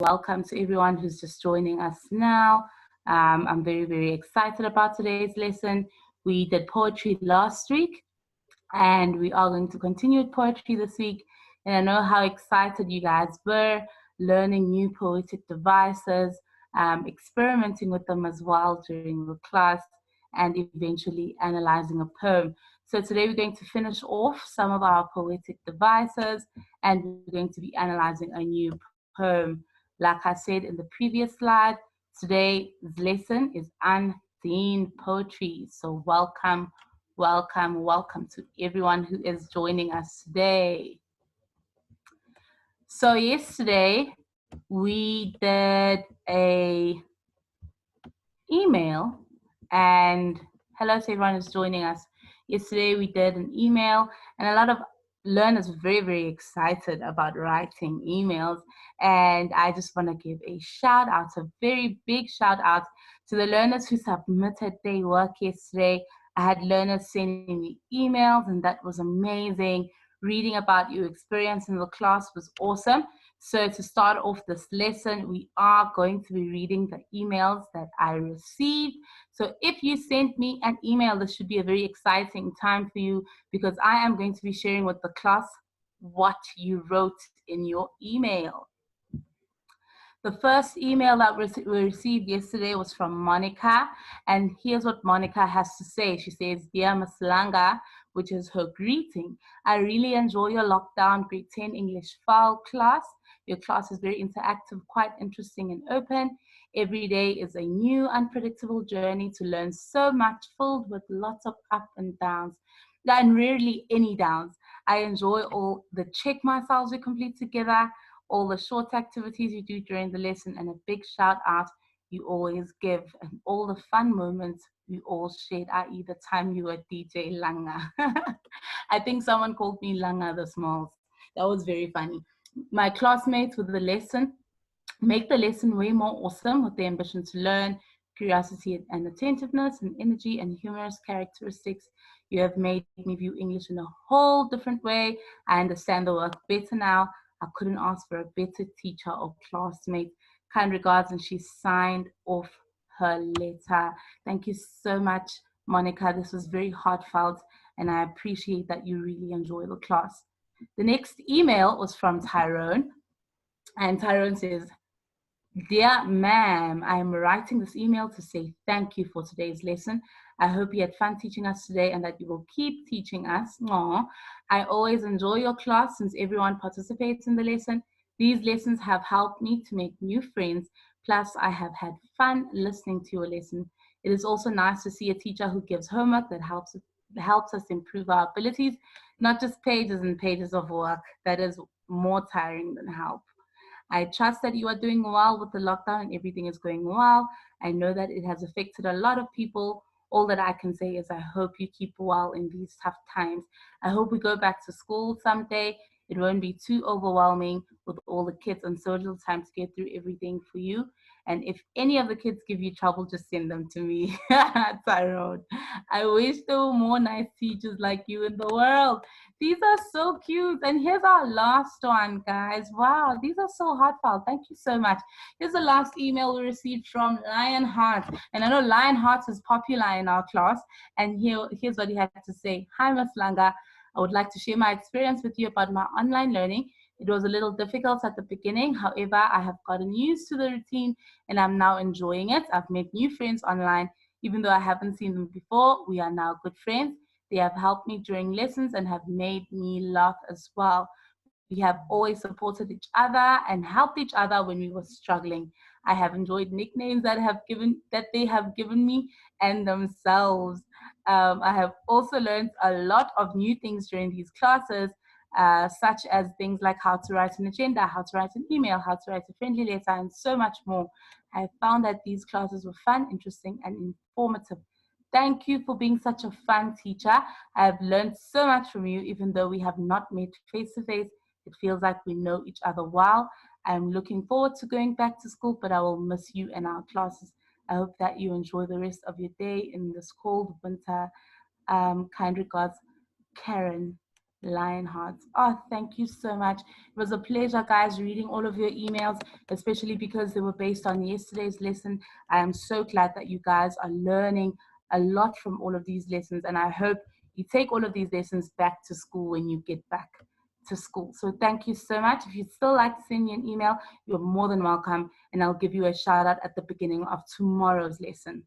welcome to everyone who's just joining us now. I'm very, very excited about today's lesson. We did poetry last week, and we are going to continue with poetry this week. And I know how excited you guys were learning new poetic devices, experimenting with them as well during the class, and eventually analyzing a poem. So today we're going to finish off some of our poetic devices, and we're going to be analyzing a new poem. Like I said in the previous slide, today's lesson is unseen poetry. So welcome, welcome to everyone who is joining us today. So yesterday we did a email, and hello to everyone who's joining us. Yesterday we did an email, and a lot of learners were very, very excited about writing emails. And I just want to give a shout out, a very big shout out to the learners who submitted their work yesterday. I had learners sending me emails, and that was amazing. Reading about your experience in the class was awesome. So to start off this lesson, we are going to be reading the emails that I received. So if you sent me an email, this should be a very exciting time for you, because I am going to be sharing with the class what you wrote in your email. The first email that we received yesterday was from Monica, and here's what Monica has to say. She says, "Dear Ms. Langa," which is her greeting, "I really enjoy your lockdown grade 10 English FAL class. Your class is very interactive, quite interesting and open. Every day is a new, unpredictable journey to learn so much, filled with lots of up and downs, and rarely any downs. I enjoy all the check myself we complete together, all the short activities you do during the lesson, and a big shout out you always give, and all the fun moments we all shared, i.e. the time you were DJ Langa." I think someone called me Langa the Smalls. That was very funny. My classmates with the lesson make the lesson way more awesome, with the ambition to learn, curiosity and attentiveness, and energy and humorous characteristics. You have made me view English in a whole different way. I understand the work better now. I couldn't ask for a better teacher or classmate. Kind regards," and she signed off her letter. Thank you so much, Monica. This was very heartfelt, and I appreciate that you really enjoy the class. The next email was from Tyrone, and Tyrone says, "Dear ma'am, I am writing this email to say thank you for today's lesson. I hope you had fun teaching us today and that you will keep teaching us. Aww. I always enjoy your class since everyone participates in the lesson. These lessons have helped me to make new friends. Plus, I have had fun listening to your lesson. It is also nice to see a teacher who gives homework that helps us improve our abilities, not just pages and pages of work. That is more tiring than help. I trust that you are doing well with the lockdown and everything is going well. I know that it has affected a lot of people. All that I can say is I hope you keep well in these tough times. I hope we go back to school someday. It won't be too overwhelming with all the kids and so little time to get through everything for you. And if any of the kids give you trouble, just send them to me." Tyrone, I wish there were more nice teachers like you in the world. These are so cute. And here's our last one, guys. Wow, these are so heartfelt. Thank you so much. Here's the last email we received from Lionheart. And I know Lionheart is popular in our class. And here's what he had to say. "Hi, Ms. Langa. I would like to share my experience with you about my online learning. It was a little difficult at the beginning. However, I have gotten used to the routine and I'm now enjoying it. I've made new friends online. Even though I haven't seen them before, we are now good friends. They have helped me during lessons and have made me laugh as well. We have always supported each other and helped each other when we were struggling. I have enjoyed nicknames that they have given me and themselves. I have also learned a lot of new things during these classes, such as things like how to write an agenda, how to write an email, how to write a friendly letter, and so much more. I found that these classes were fun, interesting, and informative. Thank you for being such a fun teacher. I have learned so much from you, even though we have not met face to face. It feels like we know each other well. I'm looking forward to going back to school, but I will miss you and our classes. I hope that you enjoy the rest of your day in this cold winter. Kind regards, Karen." Lion hearts. Oh, thank you so much. It was a pleasure, guys, reading all of your emails, especially because they were based on yesterday's lesson. I am so glad that you guys are learning a lot from all of these lessons, and I hope you take all of these lessons back to school when you get back to school. So thank you so much. If you'd still like to send me an email, you're more than welcome, and I'll give you a shout out at the beginning of tomorrow's lesson.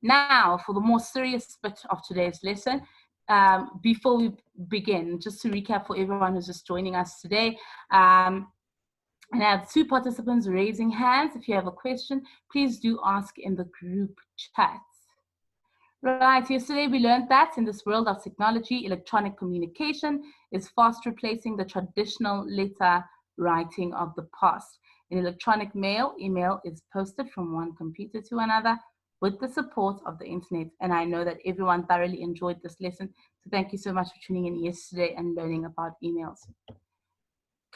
Now, for the more serious bit of today's lesson, before we begin, just to recap for everyone who's just joining us today, and I have two participants raising hands. If you have a question, please do ask in the group chat. Right, yesterday we learned that in this world of technology, electronic communication is fast replacing the traditional letter writing of the past. In electronic mail, email is posted from one computer to another with the support of the internet. And I know that everyone thoroughly enjoyed this lesson. So thank you so much for tuning in yesterday and learning about emails.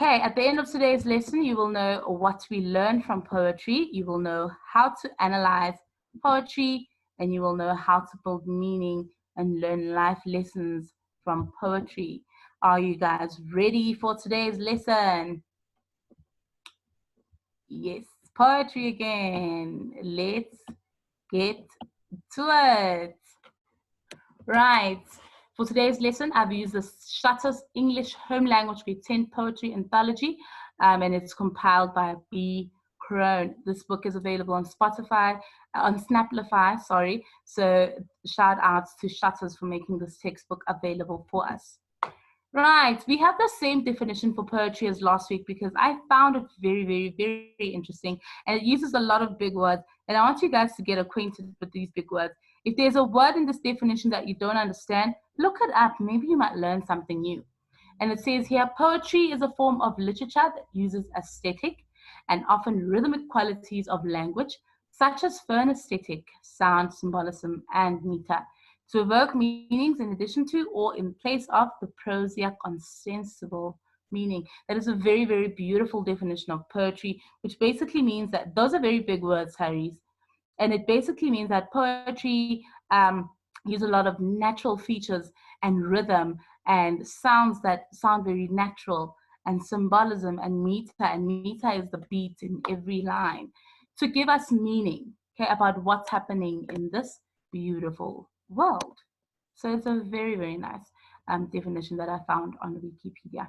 Okay, at the end of today's lesson, you will know what we learned from poetry. You will know how to analyze poetry, and you will know how to build meaning and learn life lessons from poetry. Are you guys ready for today's lesson? Yes, poetry again. Let's get to it. Right. For today's lesson, I've used the Shutters English Home Language Grade 10 Poetry Anthology, and it's compiled by B. Crone. This book is available on Spotify, on Snaplify, sorry. So shout outs to Shutters for making this textbook available for us. Right, we have the same definition for poetry as last week because I found it very, very, very interesting, and it uses a lot of big words, and I want you guys to get acquainted with these big words. If there's a word in this definition that you don't understand, look it up. Maybe you might learn something new. And it says here, poetry is a form of literature that uses aesthetic and often rhythmic qualities of language, such as phonesthetic, sound, symbolism, and meter, to evoke meanings in addition to or in place of the prosaic ostensible meaning. That is a very, very beautiful definition of poetry, which basically means that those are very big words, Harry's. And it basically means that poetry uses a lot of natural features and rhythm and sounds that sound very natural, and symbolism and meter is the beat in every line, to give us meaning, okay, about what's happening in this beautiful world. So it's a very, very nice definition that I found on Wikipedia.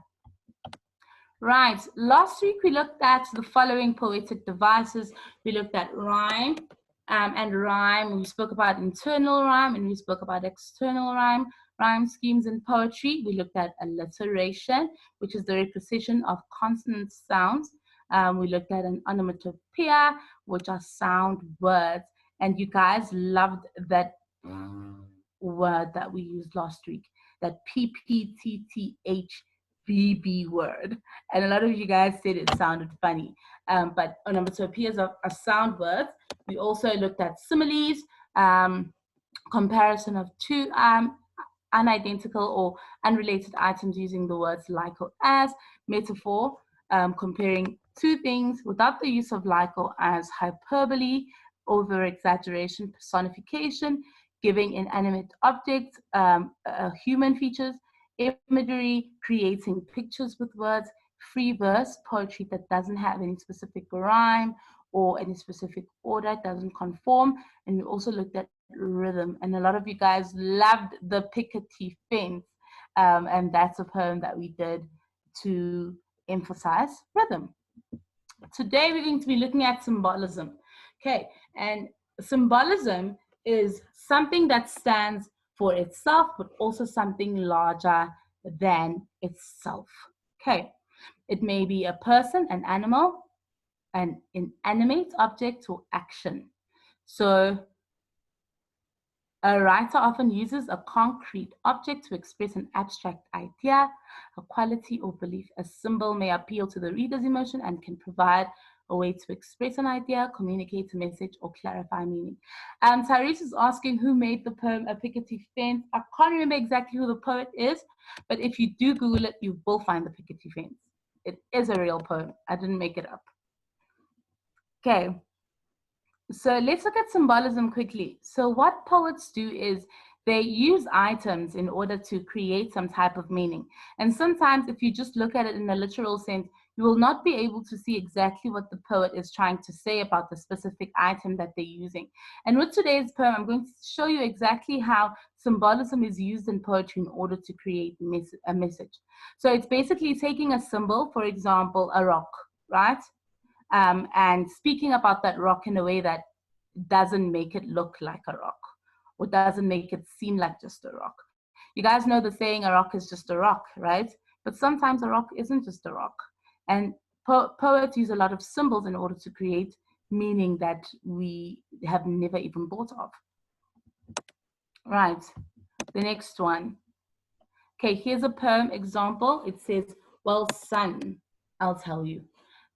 Right, last week we looked at the following poetic devices. We looked at rhyme and rhyme. We spoke about internal rhyme and we spoke about external rhyme schemes in poetry. We looked at alliteration, which is the repetition of consonant sounds. We looked at an onomatopoeia, which are sound words. And you guys loved that word that we used last week, that PPTTHBB word. And a lot of you guys said it sounded funny. But onomatopoeias are sound words. We also looked at similes, comparison of two unidentical or unrelated items using the words like or as, metaphor, comparing two things without the use of like or as, hyperbole, over exaggeration, personification, giving inanimate objects human features, imagery, creating pictures with words, free verse, poetry that doesn't have any specific rhyme or any specific order, doesn't conform. And we also looked at rhythm. And a lot of you guys loved the Pickety Fence. And that's a poem that we did to emphasize rhythm. Today we're going to be looking at symbolism. Okay, and symbolism is something that stands for itself, but also something larger than itself. Okay, it may be a person, an animal, an inanimate object, or action. So a writer often uses a concrete object to express an abstract idea, a quality, or belief. A symbol may appeal to the reader's emotion and can provide a way to express an idea, communicate a message, or clarify meaning. Tyrese is asking who made the poem A Pickety Fence. I can't remember exactly who the poet is, but if you do Google it, you will find the Pickety Fence. It is a real poem. I didn't make it up. Okay. So let's look at symbolism quickly. So what poets do is They use items in order to create some type of meaning. And sometimes if you just look at it in a literal sense, you will not be able to see exactly what the poet is trying to say about the specific item that they're using. And with today's poem, I'm going to show you exactly how symbolism is used in poetry in order to create a message. So it's basically taking a symbol, for example, a rock, right? And speaking about that rock in a way that doesn't make it look like a rock, or doesn't make it seem like just a rock. You guys know the saying, a rock is just a rock, right? But sometimes a rock isn't just a rock. And poets use a lot of symbols in order to create meaning that we have never even thought of. Right, the next one. Okay, here's a poem example. It says, well, son, I'll tell you,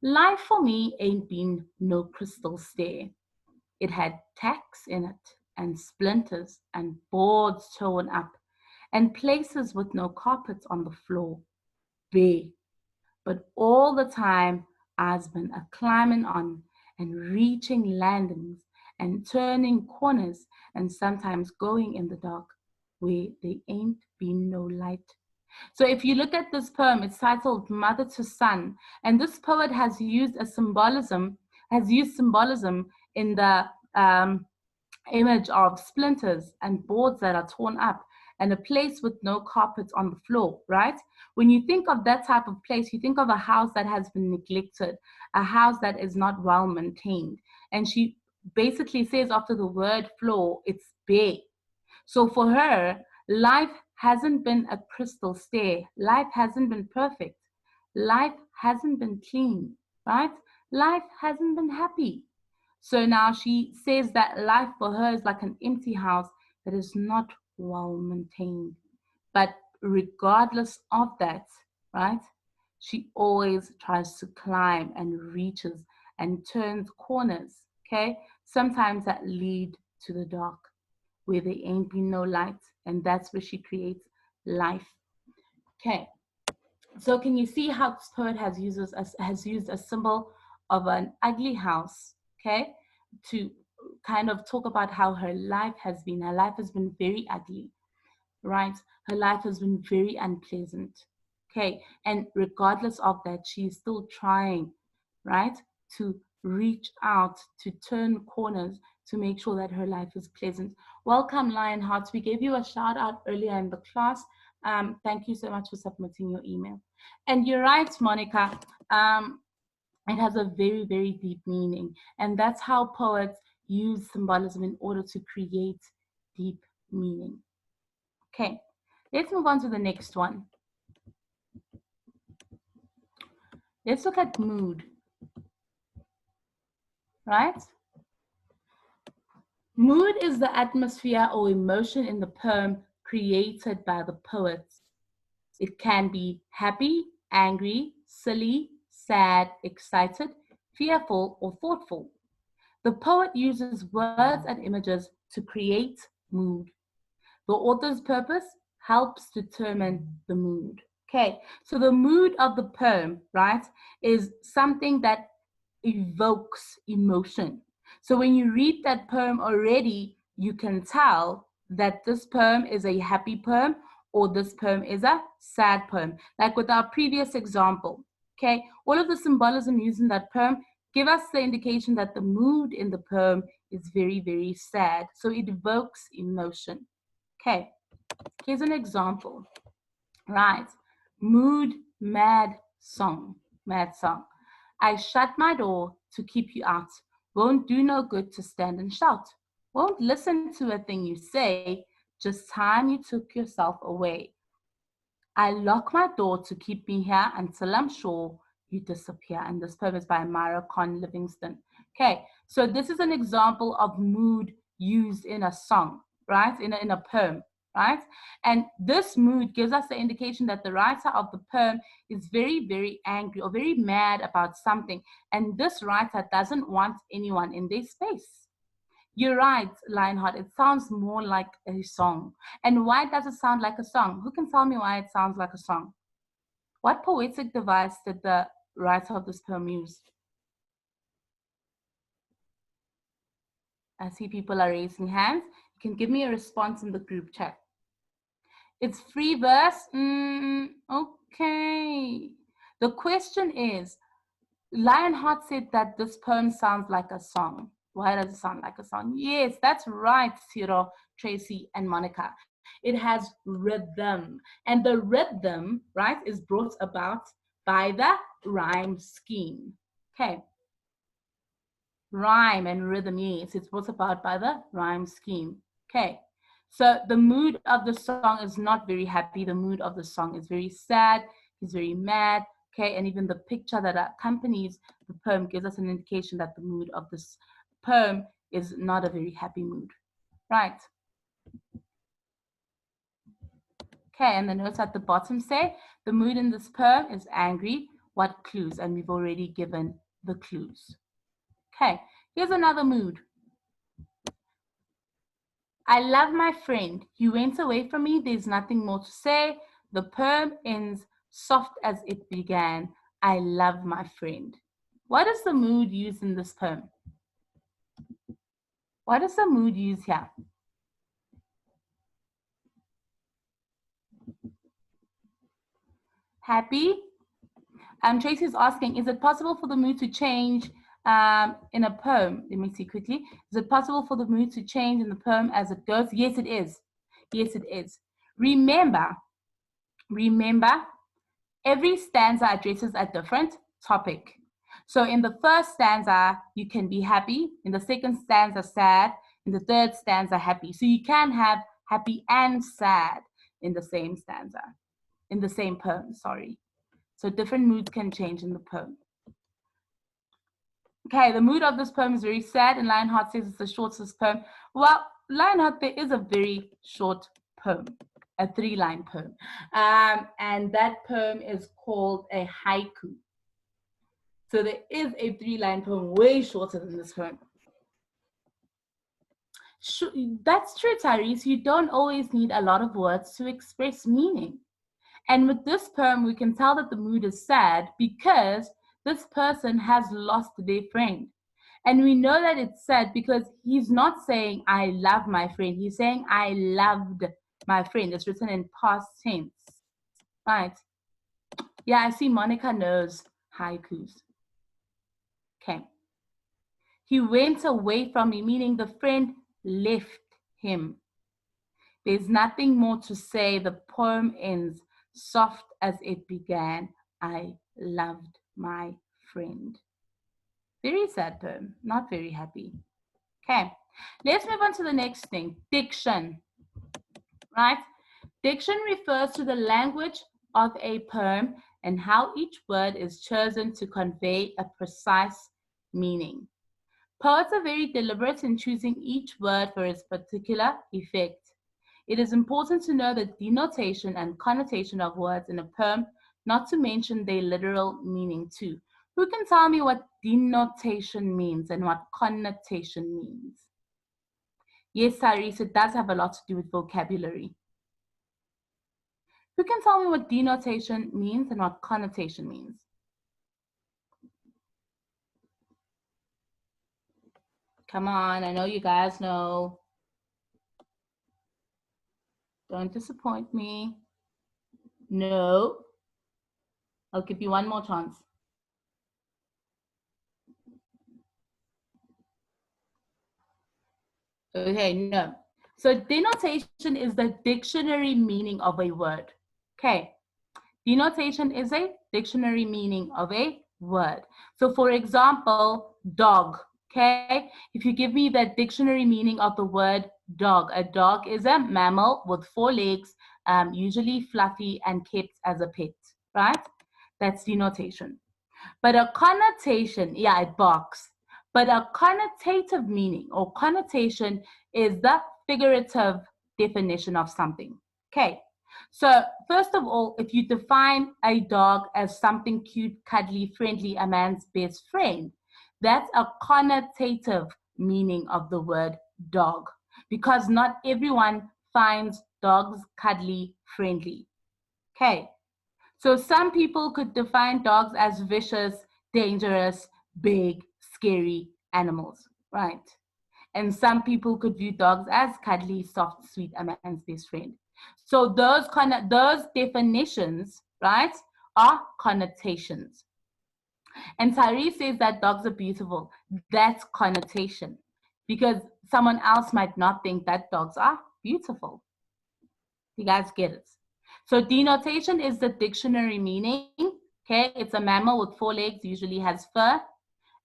life for me ain't been no crystal stair. It had tacks in it, and splinters, and boards torn up, and places with no carpet on the floor, bare. But all the time, I've been a climbing on, and reaching landings, and turning corners, and sometimes going in the dark, where there ain't been no light. So if you look at this poem, it's titled Mother to Son, and this poet has used symbolism in the image of splinters and boards that are torn up and a place with no carpet on the floor, right? When you think of that type of place, you think of a house that has been neglected, a house that is not well maintained. And she basically says after the word floor, it's bare. So for her, life hasn't been a crystal stair. Life hasn't been perfect. Life hasn't been clean, right? Life hasn't been happy. So now she says that life for her is like an empty house that is not well maintained. But regardless of that, right, she always tries to climb and reaches and turns corners, okay? Sometimes that lead to the dark where there ain't been no light, and that's where she creates life. Okay, so can you see how this poet has used a symbol of an ugly house, okay, to kind of talk about how her life has been. Her life has been very ugly, right? Her life has been very unpleasant, okay? And regardless of that, she is still trying, right, to reach out, to turn corners, to make sure that her life is pleasant. Welcome, Lionhearts. We gave you a shout out earlier in the class. Thank you so much for submitting your email. And you're right, Monica. It has a very, very deep meaning. And that's how poets use symbolism in order to create deep meaning. Okay, let's move on to the next one. Let's look at mood, right? Mood is the atmosphere or emotion in the poem created by the poet. It can be happy, angry, silly, sad, excited, fearful, or thoughtful. The poet uses words and images to create mood. The author's purpose helps determine the mood. Okay, so the mood of the poem, right, is something that evokes emotion. So when you read that poem already, you can tell that this poem is a happy poem or this poem is a sad poem. Like with our previous example, okay, all of the symbolism used in that poem give us the indication that the mood in the poem is very, very sad. So it evokes emotion. Okay, here's an example. Right, mood, mad song, mad song. I shut my door to keep you out. Won't do no good to stand and shout. Won't listen to a thing you say. Just time you took yourself away. I lock my door to keep me here until I'm sure you disappear. And this poem is by Myra Con Livingston. Okay, so this is an example of mood used in a song, right? In a poem, right? And this mood gives us the indication that the writer of the poem is very, very angry or very mad about something. And this writer doesn't want anyone in their space. You're right, Lionheart. It sounds more like a song. And why does it sound like a song? Who can tell me why it sounds like a song? What poetic device did the writer of this poem use? I see people are raising hands. can give me a response in the group chat. It's free verse. Okay. The question is, Lionheart said that this poem sounds like a song. Why does it sound like a song? Yes, that's right, Ciro, Tracy, and Monica. It has rhythm. And the rhythm, right, is brought about by the rhyme scheme. Okay. Rhyme and rhythm, yes, it's brought about by the rhyme scheme. Okay. So the mood of the song is not very happy. The mood of the song is very sad. He's very mad. Okay, and even the picture that accompanies the poem gives us an indication that the mood of this poem is not a very happy mood. Right. Okay, and the notes at the bottom say, the mood in this poem is angry. What clues? And we've already given the clues. Okay, here's another mood. I love my friend. He went away from me. There's nothing more to say. The poem ends soft as it began. I love my friend. What is the mood used in this poem? What is the mood used here? Happy? Tracy's asking, is it possible for the mood to change in a poem? Let me see quickly. Is it possible for the mood to change in the poem as it goes? Yes, it is. Yes, it is. Remember, every stanza addresses a different topic. So in the first stanza, you can be happy. In the second stanza, sad. In the third stanza, happy. So you can have happy and sad in the same stanza, in the same poem, sorry. So different moods can change in the poem. Okay, the mood of this poem is very sad, and Lionheart says it's the shortest poem. Well, Lionheart, there is a very short poem, a 3-line poem. And that poem is called a haiku. So there is a 3-line poem way shorter than this poem. That's true, Tyrese. You don't always need a lot of words to express meaning. And with this poem, we can tell that the mood is sad because this person has lost their friend. And we know that it's sad because he's not saying, I love my friend. He's saying, I loved my friend. It's written in past tense. Right. Yeah, I see Monica knows haikus. Okay. He went away from me, meaning the friend left him. There's nothing more to say. The poem ends soft as it began. I loved my friend. Very sad poem, not very happy. Okay, let's move on to the next thing, diction, right? Diction refers to the language of a poem and how each word is chosen to convey a precise meaning. Poets are very deliberate in choosing each word for its particular effect. It is important to know the denotation and connotation of words in a poem, not to mention their literal meaning too. Who can tell me what denotation means and what connotation means? Yes, Cyrus, it does have a lot to do with vocabulary. Who can tell me what denotation means and what connotation means? Come on, I know you guys know. Don't disappoint me. No. I'll give you one more chance. Okay, no. So denotation is the dictionary meaning of a word. Okay. Denotation is a dictionary meaning of a word. So for example, dog. Okay. If you give me the dictionary meaning of the word dog, a dog is a mammal with 4 legs, usually fluffy and kept as a pet, right? That's denotation. But a connotation, yeah, it barks. But a connotative meaning or connotation is the figurative definition of something. Okay, so first of all, if you define a dog as something cute, cuddly, friendly, a man's best friend, that's a connotative meaning of the word dog, because not everyone finds dogs cuddly, friendly. Okay, so some people could define dogs as vicious, dangerous, big, scary animals, right? And some people could view dogs as cuddly, soft, sweet, a man's best friend. So those definitions, right, are connotations. And Tyree says that dogs are beautiful. That's connotation, because someone else might not think that dogs are beautiful. You guys get it? So denotation is the dictionary meaning. Okay, it's a mammal with 4 legs, usually has fur.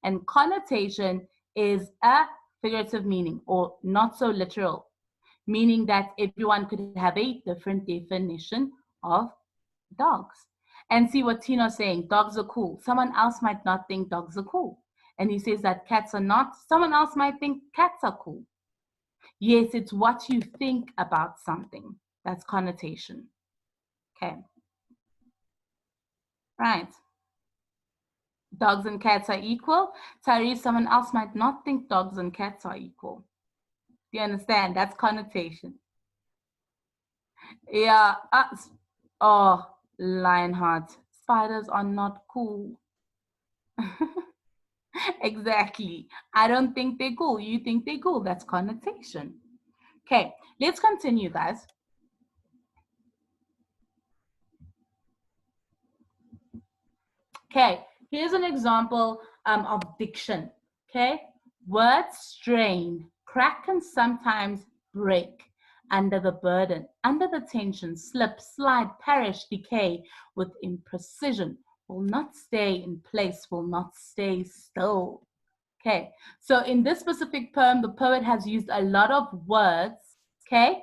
And connotation is a figurative meaning, or not so literal, meaning that everyone could have a different definition of dogs. And see what Tino's saying, dogs are cool. Someone else might not think dogs are cool. And he says that cats are not. Someone else might think cats are cool. Yes, it's what you think about something. That's connotation. Okay. Right. Dogs and cats are equal. Tyrese, someone else might not think dogs and cats are equal. Do you understand? That's connotation. Yeah. Oh, Lionheart. Spiders are not cool. Exactly. I don't think they're cool. You think they're cool. That's connotation. Okay, let's continue, guys. Okay, here's an example of diction. Okay, words strain, crack, and sometimes break under the burden, under the tension, slip, slide, perish, decay with imprecision, will not stay in place, will not stay still. Okay, so in this specific poem, the poet has used a lot of words. Okay,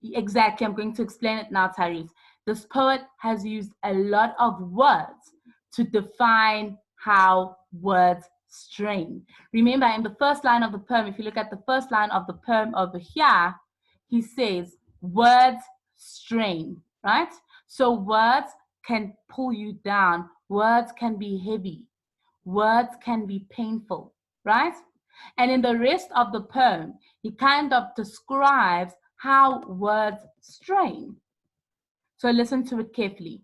exactly. I'm going to explain it now, Tyrese. This poet has used a lot of words to define how words strain. Remember, in the first line of the poem, if you look at the first line of the poem over here, he says, words strain, right? So words can pull you down. Words can be heavy. Words can be painful, right? And in the rest of the poem, he kind of describes how words strain. So listen to it carefully.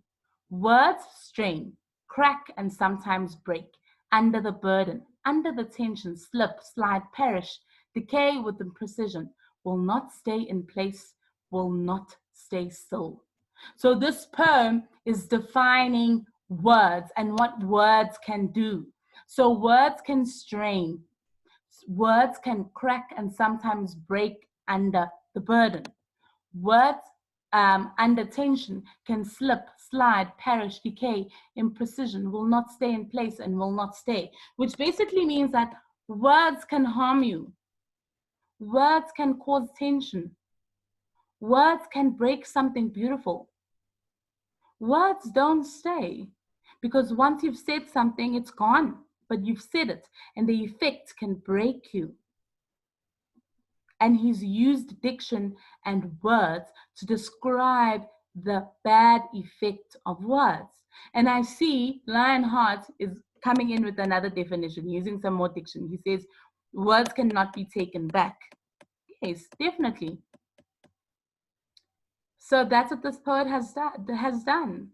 Words strain, crack, and sometimes break under the burden, under the tension, slip, slide, perish, decay with imprecision, will not stay in place, will not stay still. So this poem is defining words and what words can do. So words can strain, words can crack and sometimes break under the burden. Words under tension can slip, slide, perish, decay, imprecision, will not stay in place and will not stay, which basically means that words can harm you. Words can cause tension. Words can break something beautiful. Words don't stay, because once you've said something, it's gone, but you've said it, and the effect can break you. And he's used diction and words to describe the bad effect of words. And I see Lionheart is coming in with another definition, using some more diction. He says, words cannot be taken back. Yes, definitely. So that's what this poet has done,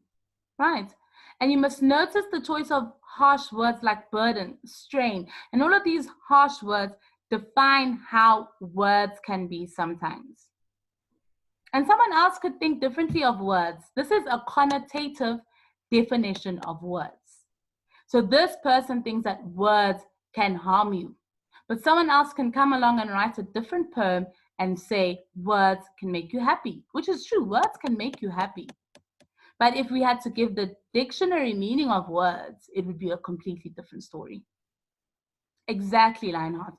right? And you must notice the choice of harsh words like burden, strain, and all of these harsh words define how words can be sometimes. And someone else could think differently of words. This is a connotative definition of words. So this person thinks that words can harm you. But someone else can come along and write a different poem and say words can make you happy, which is true. Words can make you happy. But if we had to give the dictionary meaning of words, it would be a completely different story. Exactly, Lionheart.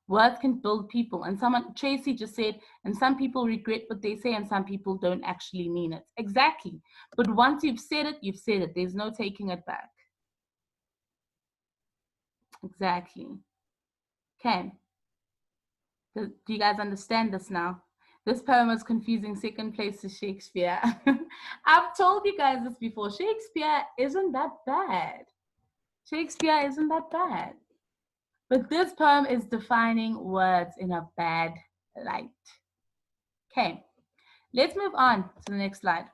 Words can build people. And Tracy just said, and some people regret what they say and some people don't actually mean it. Exactly. But once you've said it, you've said it. There's no taking it back. Exactly. Okay. Do you guys understand this now? This poem was confusing second place to Shakespeare. I've told you guys this before. Shakespeare isn't that bad. Shakespeare isn't that bad. But this poem is defining words in a bad light. Okay, let's move on to the next slide.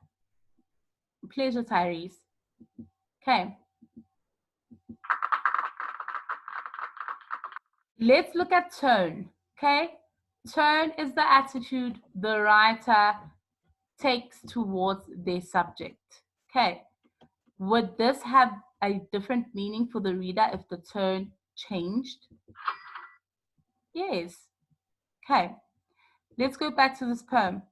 Pleasure, Tyrese. Okay. Let's look at tone. Okay, turn is the attitude the writer takes towards their subject. Okay, would this have a different meaning for the reader if the tone changed? Yes. Okay, let's go back to this poem.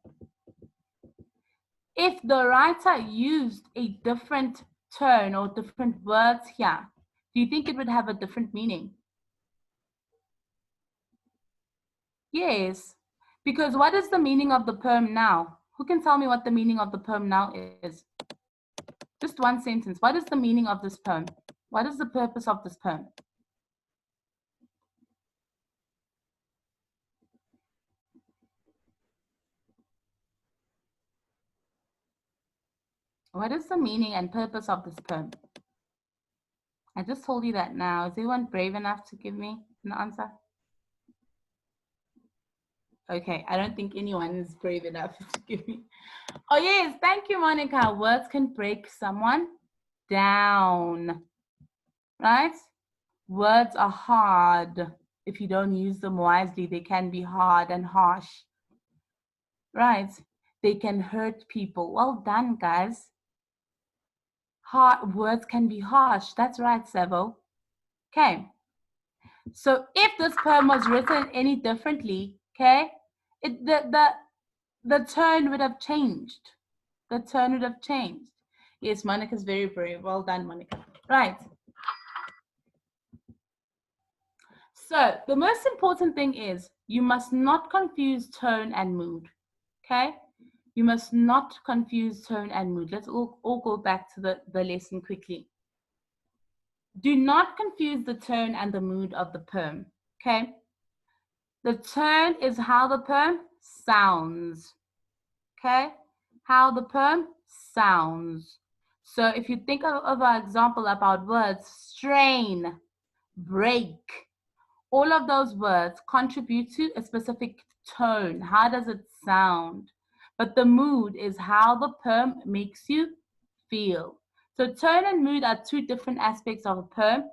If the writer used a different tone or different words here, do you think it would have a different meaning? Yes, because what is the meaning of the poem now? Who can tell me what the meaning of the poem now is? Just one sentence. What is the meaning of this poem? What is the purpose of this poem? What is the meaning and purpose of this poem? I just told you that now. Is anyone brave enough to give me an answer? Okay, I don't think anyone is brave enough to give me. Oh yes, thank you, Monica. Words can break someone down, right? Words are hard. If you don't use them wisely, they can be hard and harsh, right? They can hurt people. Well done, guys. Words can be harsh. That's right, Savo. Okay. So if this poem was written any differently, okay, the tone would have changed. The tone would have changed. Yes, Monica's very brave. Well done, Monica. Right. So the most important thing is you must not confuse tone and mood. Okay? You must not confuse tone and mood. Let's all go back to the lesson quickly. Do not confuse the tone and the mood of the poem. Okay? The tone is how the poem sounds. Okay? How the poem sounds. So if you think of our example about words, strain, break, all of those words contribute to a specific tone. How does it sound? But the mood is how the poem makes you feel. So tone and mood are two different aspects of a poem.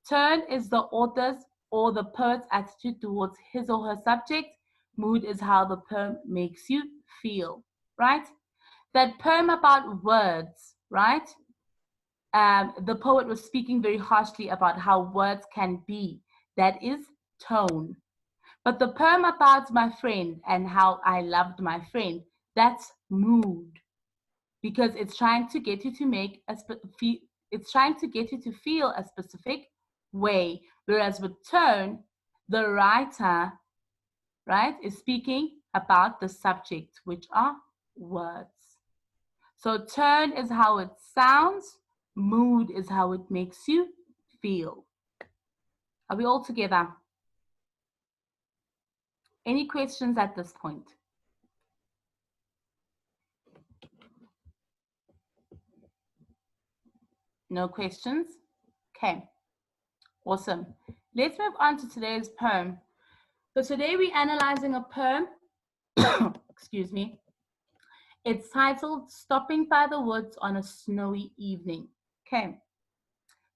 Tone is the author's or the poet's attitude towards his or her subject. Mood is how the poem makes you feel, right? That poem about words, right? The poet was speaking very harshly about how words can be. That is tone. But the poem about my friend and how I loved my friend, that's mood. Because it's trying to get you to it's trying to get you to feel a specific way. Whereas with tone, the writer, right, is speaking about the subject, which are words. So tone is how it sounds, mood is how it makes you feel. Are we all together? Any questions at this point? No questions? Okay, awesome. Let's move on to today's poem. So today we're analyzing a poem, excuse me. It's titled Stopping by the Woods on a Snowy Evening. Okay.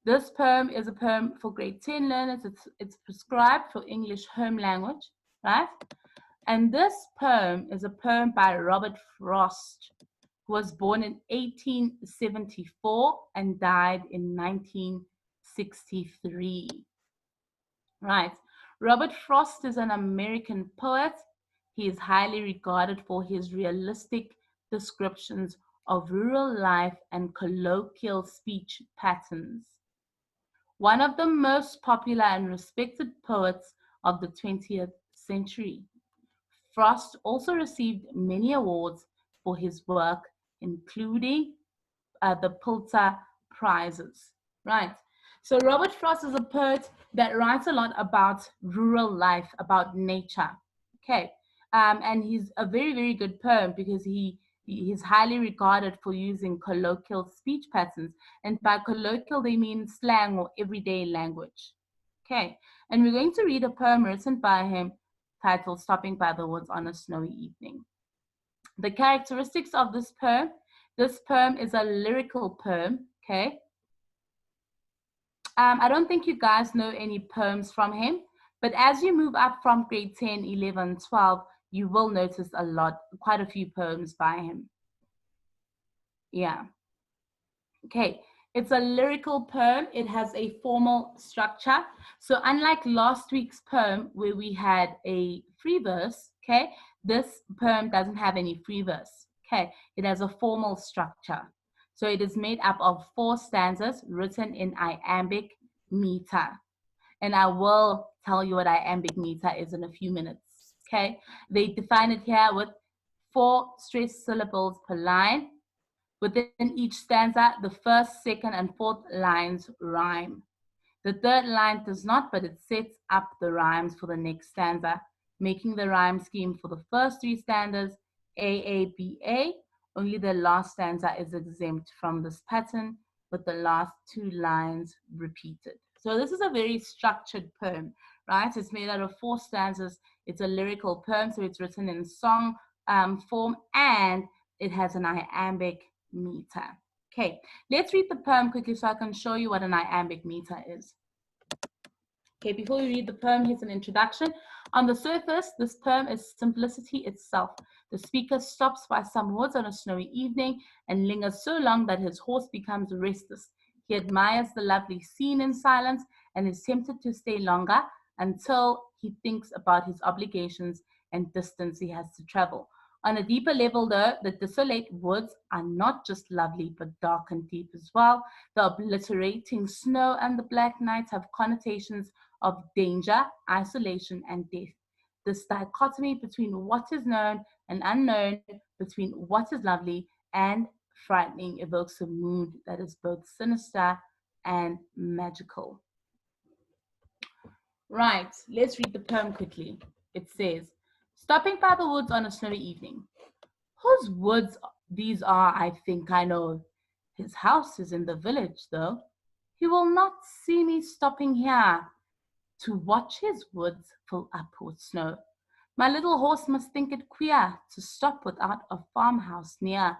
This poem is a poem for grade 10 learners. It's prescribed for English home language, right? And this poem is a poem by Robert Frost, who was born in 1874 and died in 1963. Right. Robert Frost is an American poet. He is highly regarded for his realistic descriptions of rural life and colloquial speech patterns. One of the most popular and respected poets of the 20th century. Frost also received many awards for his work, including the Pulitzer Prizes. Right. So Robert Frost is a poet that writes a lot about rural life, about nature. Okay. And he's a very, very good poem because he's highly regarded for using colloquial speech patterns. And by colloquial, they mean slang or everyday language. Okay. And we're going to read a poem written by him titled Stopping by the Woods on a Snowy Evening. The characteristics of this poem is a lyrical poem, okay? I don't think you guys know any poems from him, But as you move up from grade 10, 11, 12, you will notice quite a few poems by him. Yeah. Okay, it's a lyrical poem. It has a formal structure. So unlike last week's poem where we had a free verse, okay, this poem doesn't have any free verse. Okay, it has a formal structure. So it is made up of 4 stanzas written in iambic meter. And I will tell you what iambic meter is in a few minutes. Okay, they define it here with 4 stressed syllables per line. Within each stanza, the first, second, and fourth lines rhyme. The third line does not, but it sets up the rhymes for the next stanza, making the rhyme scheme for the first 3 stanzas A, only the last stanza is exempt from this pattern, with the last 2 lines repeated. So this is a very structured poem, right? It's made out of 4 stanzas. It's a lyrical poem, so it's written in song form, and it has an iambic meter. Okay, let's read the poem quickly so I can show you what an iambic meter is. Okay, before we read the poem, here's an introduction. On the surface, this poem is simplicity itself. The speaker stops by some woods on a snowy evening and lingers so long that his horse becomes restless. He admires the lovely scene in silence and is tempted to stay longer until he thinks about his obligations and distance he has to travel. On a deeper level, though, the desolate woods are not just lovely, but dark and deep as well. The obliterating snow and the black nights have connotations of danger, isolation, and death. This dichotomy between what is known and unknown, between what is lovely and frightening, evokes a mood that is both sinister and magical. Right, let's read the poem quickly. It says, stopping by the woods on a snowy evening. Whose woods these are, I think I know. His house is in the village, though. He will not see me stopping here to watch his woods fill up with snow. My little horse must think it queer to stop without a farmhouse near.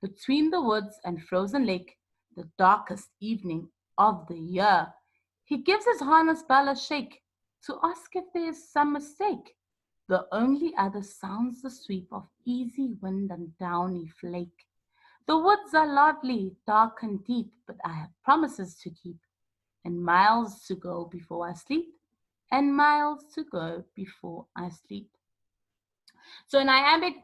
Between the woods and frozen lake, the darkest evening of the year, he gives his harness bell a shake to ask if there is some mistake. The only other sounds the sweep of easy wind and downy flake. The woods are lovely, dark and deep, but I have promises to keep, and miles to go before I sleep, and miles to go before I sleep. So an iambic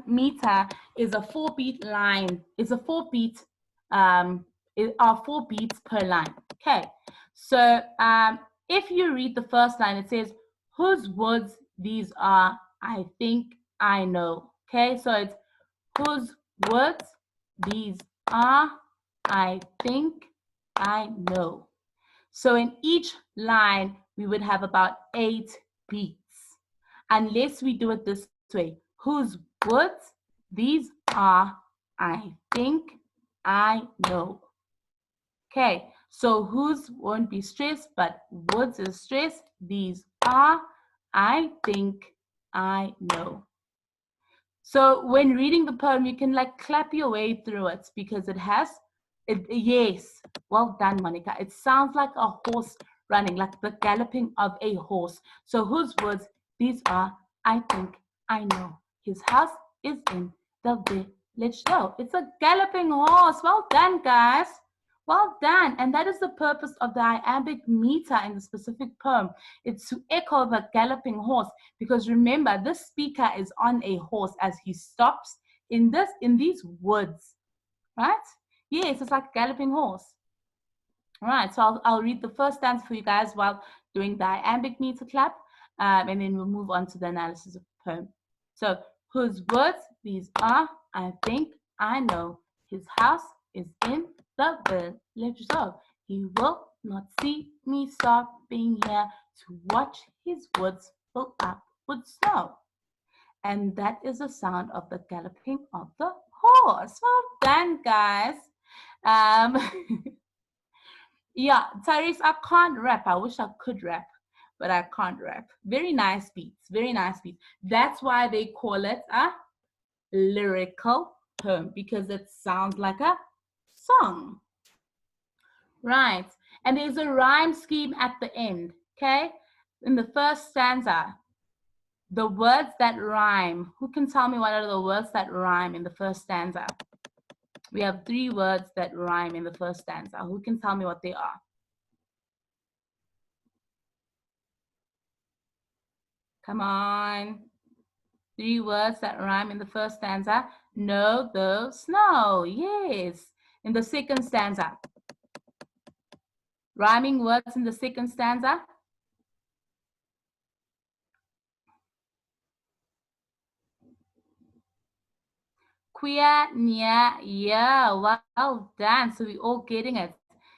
meter is a 4-beat line. It's a 4-beat. It are 4 beats per line. Okay. So if you read the first line, it says, "Whose woods these are? I think I know." Okay. So it's whose woods these are? I think I know. So in each line, we would have about 8 beats, unless we do it this way. Whose woods these are? I think I know. Okay, so whose won't be stressed, but woods is stressed. These are, I think I know. So when reading the poem, you can like clap your way through it because it has, yes, well done, Monica. It sounds like a horse running, like the galloping of a horse. So whose words these are, I think I know. His house is in the village. No, it's a galloping horse. Well done, guys. Well done. And that is the purpose of the iambic meter in the specific poem. It's to echo the galloping horse. Because remember, this speaker is on a horse as he stops in these woods, right? Yes, it's like a galloping horse. All right, so I'll read the first stanza for you guys while doing the iambic meter clap, and then we'll move on to the analysis of the poem. So, whose words these are, I think I know. His house is in the village, so he will not see me stopping here to watch his woods fill up with snow. And that is the sound of the galloping of the horse. Well done, guys. Yeah, Tyrese, I can't rap. I wish I could rap, but I can't rap. Very nice beats, very nice beats. That's why they call it a lyrical poem, because it sounds like a song. Right, and there's a rhyme scheme at the end, okay? In the first stanza, the words that rhyme. Who can tell me what are the words that rhyme in the first stanza? We have 3 words that rhyme in the first stanza. Who can tell me what they are? Come on. 3 words that rhyme in the first stanza. No, the, snow. Yes. In the second stanza. Rhyming words in the second stanza. Queer, near, yeah. Well done. So we're all getting it.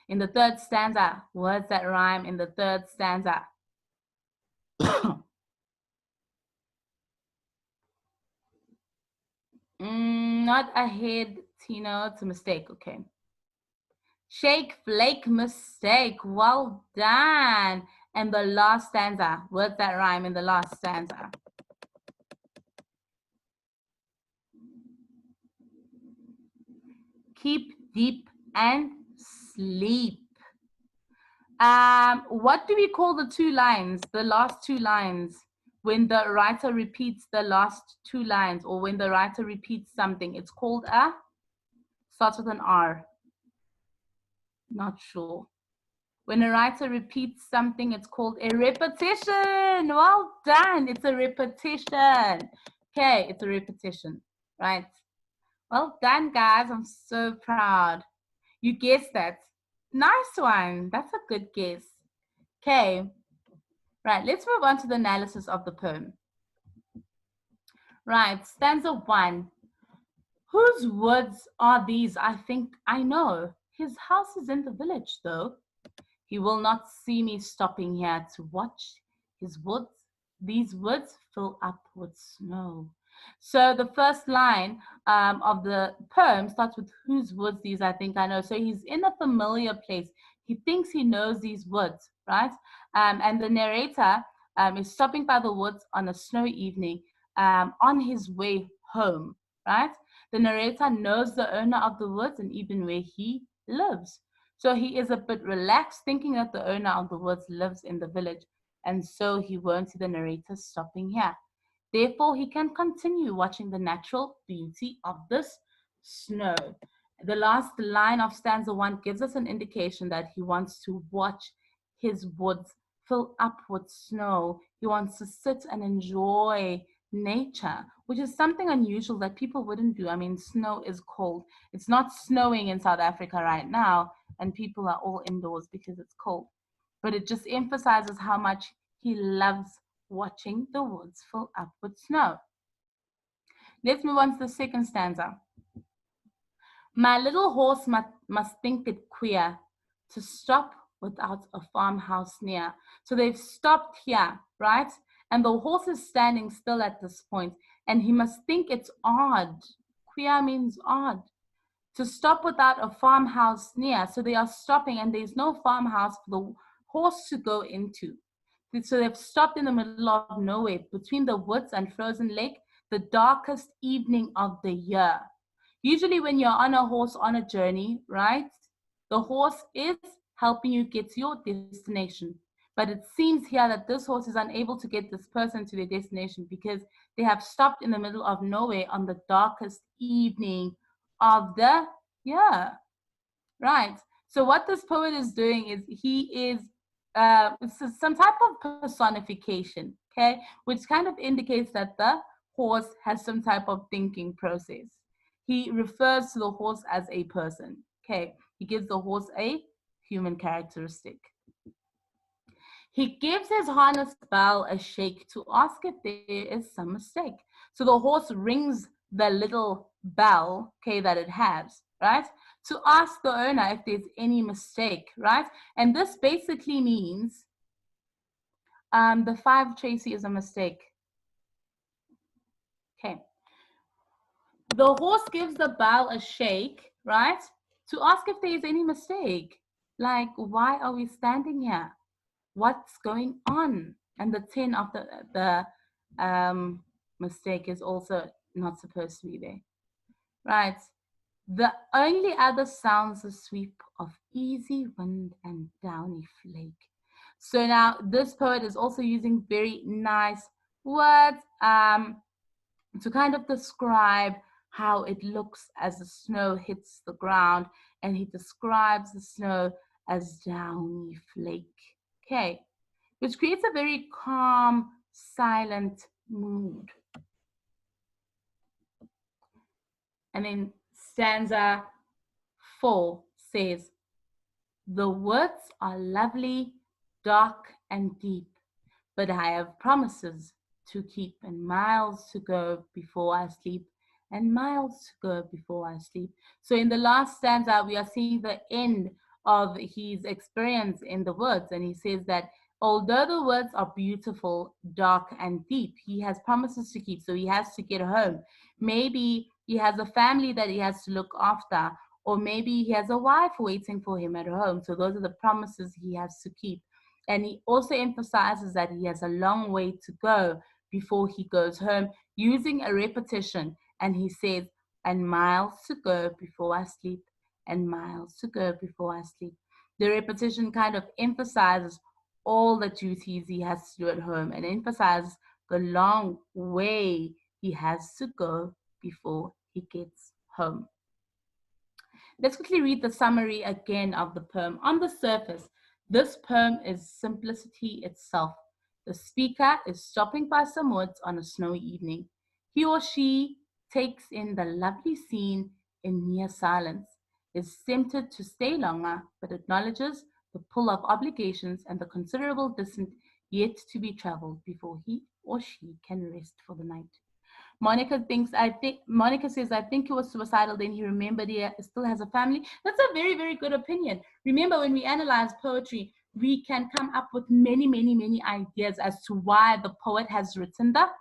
In the third stanza, words that rhyme in the third stanza. Not ahead, Tino. It's a mistake. Okay. Shake, flake, mistake. Well done. And the last stanza. Words that rhyme in the last stanza. Keep, deep, and sleep. What do we call the 2 lines, the last 2 lines, when the writer repeats the last 2 lines, or when the writer repeats something? It's called a, starts with an R. Not sure. When a writer repeats something, it's called a repetition. Well done. It's a repetition. Okay, it's a repetition, right? Well done, guys. I'm so proud. You guessed that. Nice one. That's a good guess. Okay. Right, let's move on to the analysis of the poem. Right, stanza 1. Whose woods are these? I think I know. His house is in the village, though. He will not see me stopping here to watch his woods. These woods fill up with snow. So the first line of the poem starts with whose woods these, I think I know. So he's in a familiar place. He thinks he knows these woods, right? And the narrator is stopping by the woods on a snowy evening on his way home, right? The narrator knows the owner of the woods and even where he lives. So he is a bit relaxed, thinking that the owner of the woods lives in the village, and so he won't see the narrator stopping here. Therefore, he can continue watching the natural beauty of this snow. The last line of stanza 1 gives us an indication that he wants to watch his woods fill up with snow. He wants to sit and enjoy nature, which is something unusual that people wouldn't do. I mean, snow is cold. It's not snowing in South Africa right now, and people are all indoors because it's cold. But it just emphasizes how much he loves watching the woods fill up with snow. Let's move on to the second stanza. My little horse must think it queer to stop without a farmhouse near. So they've stopped here, right? And the horse is standing still at this point, and he must think it's odd. Queer means odd. To stop without a farmhouse near. So they are stopping, and there's no farmhouse for the horse to go into. So they've stopped in the middle of nowhere, between the woods and frozen lake, the darkest evening of the year. Usually when you're on a horse on a journey, right, the horse is helping you get to your destination. But it seems here that this horse is unable to get this person to their destination because they have stopped in the middle of nowhere on the darkest evening of the year. Right. So what this poet is doing is he is some type of personification, okay, which kind of indicates that the horse has some type of thinking process. He refers to the horse as a person, okay. He gives the horse a human characteristic. He gives his harness bell a shake to ask if there is some mistake. So the horse rings the little bell, okay, that it has, right? To ask the owner if there's any mistake, right? And this basically means the 5, Tracy, is a mistake. Okay. The horse gives the bell a shake, right? To ask if there is any mistake. Like, why are we standing here? What's going on? And the 10 of the mistake is also not supposed to be there, right? The only other sounds the sweep of easy wind and downy flake. So now this poet is also using very nice words to kind of describe how it looks as the snow hits the ground, and he describes the snow as downy flake. Okay, which creates a very calm, silent mood. And then stanza 4 says, "The woods are lovely, dark, and deep, but I have promises to keep, and miles to go before I sleep, and miles to go before I sleep." So in the last stanza, we are seeing the end of his experience in the woods. And he says that although the woods are beautiful, dark, and deep, he has promises to keep. So he has to get home. Maybe he has a family that he has to look after, or maybe he has a wife waiting for him at home. So those are the promises he has to keep. And he also emphasizes that he has a long way to go before he goes home, using a repetition. And he says, "And miles to go before I sleep, and miles to go before I sleep." The repetition kind of emphasizes all the duties he has to do at home, and emphasizes the long way he has to go before he gets home. Let's quickly read the summary again of the poem. On the surface, this poem is simplicity itself. The speaker is stopping by some woods on a snowy evening. He or she takes in the lovely scene in near silence, is tempted to stay longer, but acknowledges the pull of obligations and the considerable distance yet to be traveled before he or she can rest for the night. Monica says, "I think he was suicidal, then he remembered he still has a family." That's a very, very good opinion. Remember, when we analyze poetry, we can come up with many, many, many ideas as to why the poet has written the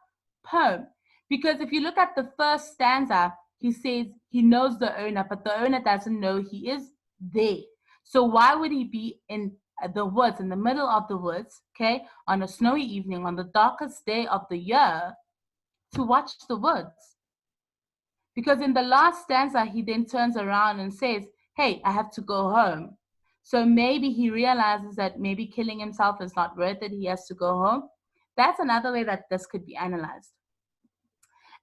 poem. Because if you look at the first stanza, he says he knows the owner, but the owner doesn't know he is there. So why would he be in the woods, in the middle of the woods, okay, on a snowy evening, on the darkest day of the year, to watch the woods? Because in the last stanza, he then turns around and says, "Hey, I have to go home." So maybe he realizes that maybe killing himself is not worth it. He has to go home. That's another way that this could be analyzed.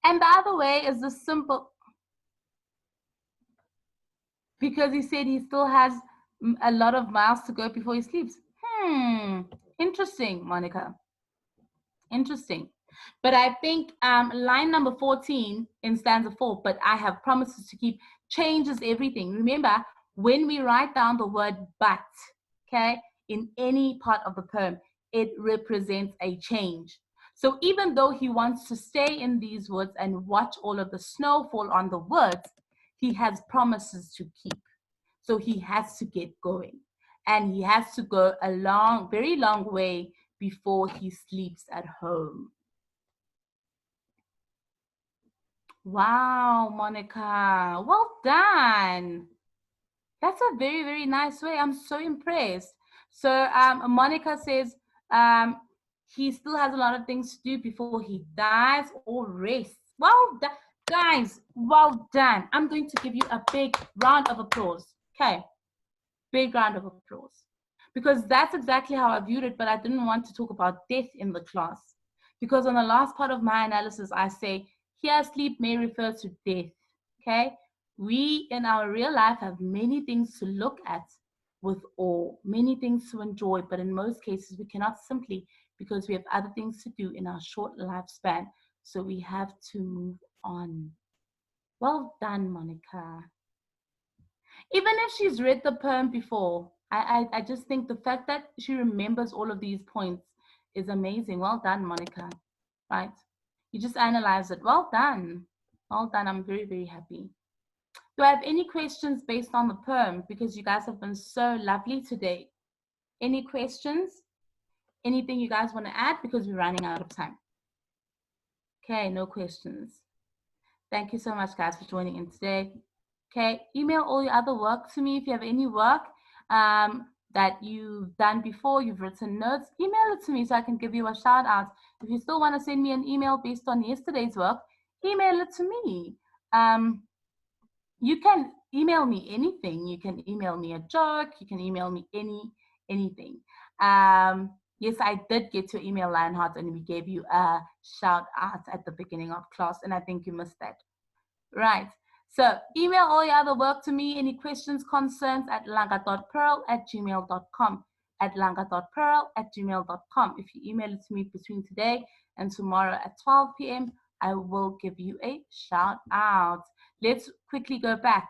And the other way is the simple, because he said he still has a lot of miles to go before he sleeps. Interesting, Monica. Interesting. But I think line number 14 in stanza 4, "But I have promises to keep," changes everything. Remember, when we write down the word "but," okay, in any part of the poem, it represents a change. So even though he wants to stay in these woods and watch all of the snow fall on the woods, he has promises to keep. So he has to get going. And he has to go a long, very long way before he sleeps at home. Wow, Monica, well done. That's a very, very nice way. I'm so impressed. So Monica says he still has a lot of things to do before he dies or rests. Well done, guys, well done. I'm going to give you a big round of applause. Okay, big round of applause. Because that's exactly how I viewed it, but I didn't want to talk about death in the class. Because on the last part of my analysis, I say, here sleep may refer to death. Okay? We in our real life have many things to look at with awe, many things to enjoy, but in most cases, we cannot simply, because we have other things to do in our short lifespan. So we have to move on. Well done, Monica. Even if she's read the poem before, I just think the fact that she remembers all of these points is amazing. Well done, Monica. Right? You just analyze it. Well done. Well done. I'm very, very happy. Do I have any questions based on the poem? Because you guys have been so lovely today. Any questions? Anything you guys want to add? Because we're running out of time. Okay, no questions. Thank you so much, guys, for joining in today. Okay, email all your other work to me if you have any work that you've done before, you've written notes, email it to me so I can give you a shout out. If you still want to send me an email based on yesterday's work, email it to me. You can email me anything. You can email me a joke. You can email me anything. Yes, I did get your email, Lionheart, and we gave you a shout out at the beginning of class, and I think you missed that. Right. So email all your other work to me. Any questions, concerns at langa.pearl@gmail.com. At langa.pearl@gmail.com. If you email it to me between today and tomorrow at 12 p.m., I will give you a shout out. Let's quickly go back.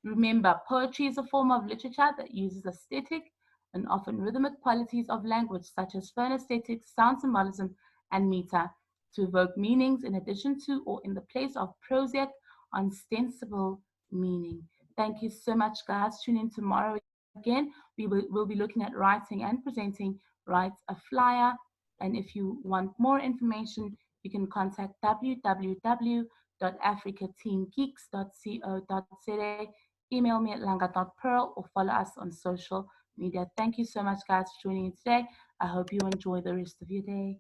Remember, poetry is a form of literature that uses aesthetic and often rhythmic qualities of language, such as phonesthetic, sound symbolism, and meter, to evoke meanings in addition to or in the place of prosaic ostensible meaning. Thank you so much, guys. Tune in tomorrow again. We'll be looking at writing and presenting Write a Flyer. And if you want more information, you can contact www.africateamgeeks.co.za. Email me at langa.pearl or follow us on social media. Thank you so much, guys, for tuning in today. I hope you enjoy the rest of your day.